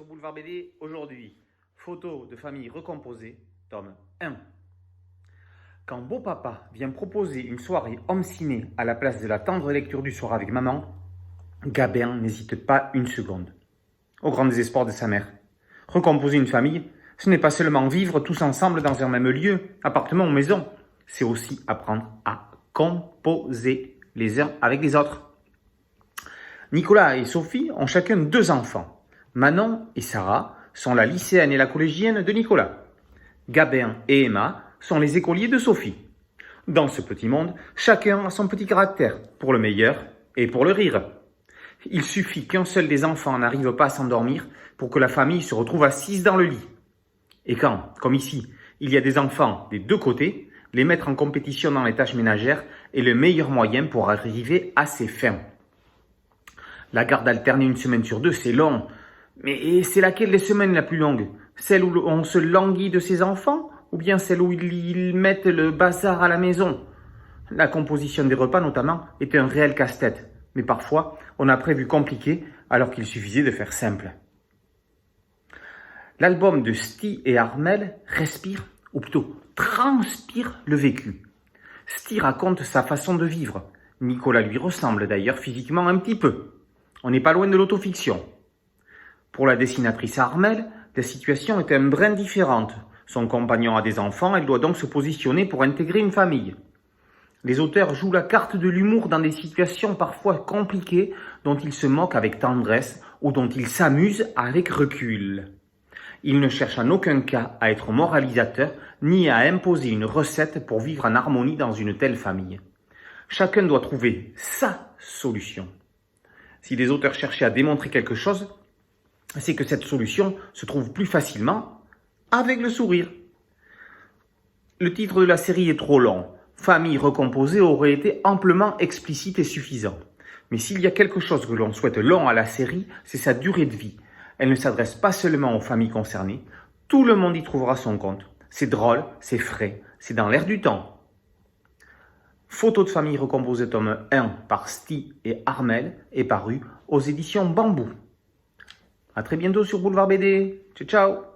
sur Boulevard BD aujourd'hui. Photo de famille recomposée, tome 1. Quand beau papa vient proposer une soirée homme ciné à la place de la tendre lecture du soir avec maman, Gabin n'hésite pas une seconde. Au grand désespoir de sa mère. Recomposer une famille, ce n'est pas seulement vivre tous ensemble dans un même lieu, appartement ou maison. C'est aussi apprendre à composer les uns avec les autres. Nicolas et Sophie ont chacun 2 enfants. Manon et Sarah sont la lycéenne et la collégienne de Nicolas. Gabin et Emma sont les écoliers de Sophie. Dans ce petit monde, chacun a son petit caractère, pour le meilleur et pour le rire. Il suffit qu'un seul des enfants n'arrive pas à s'endormir pour que la famille se retrouve assise dans le lit. Et quand, comme ici, il y a des enfants des 2 côtés, les mettre en compétition dans les tâches ménagères est le meilleur moyen pour arriver à ses fins. La garde alternée 1 semaine sur 2, c'est long. Mais c'est laquelle des semaines la plus longue? Celle où on se languit de ses enfants? Ou bien celle où ils mettent le bazar à la maison? La composition des repas, notamment, est un réel casse-tête. Mais parfois, on a prévu compliqué alors qu'il suffisait de faire simple. L'album de Sty et Armel respire, ou plutôt transpire le vécu. Sty raconte sa façon de vivre. Nicolas lui ressemble d'ailleurs physiquement un petit peu. On n'est pas loin de l'autofiction. Pour la dessinatrice Armel, la situation est un brin différente. Son compagnon a des enfants, elle doit donc se positionner pour intégrer une famille. Les auteurs jouent la carte de l'humour dans des situations parfois compliquées dont ils se moquent avec tendresse ou dont ils s'amusent avec recul. Ils ne cherchent en aucun cas à être moralisateurs ni à imposer une recette pour vivre en harmonie dans une telle famille. Chacun doit trouver sa solution. Si les auteurs cherchaient à démontrer quelque chose, c'est que cette solution se trouve plus facilement avec le sourire. Le titre de la série est trop long. Famille recomposée aurait été amplement explicite et suffisant. Mais s'il y a quelque chose que l'on souhaite long à la série, c'est sa durée de vie. Elle ne s'adresse pas seulement aux familles concernées. Tout le monde y trouvera son compte. C'est drôle, c'est frais, c'est dans l'air du temps. Photo de famille recomposée tome 1 par Sty et Armel est paru aux éditions Bambou. À très bientôt sur Boulevard BD. Ciao, ciao.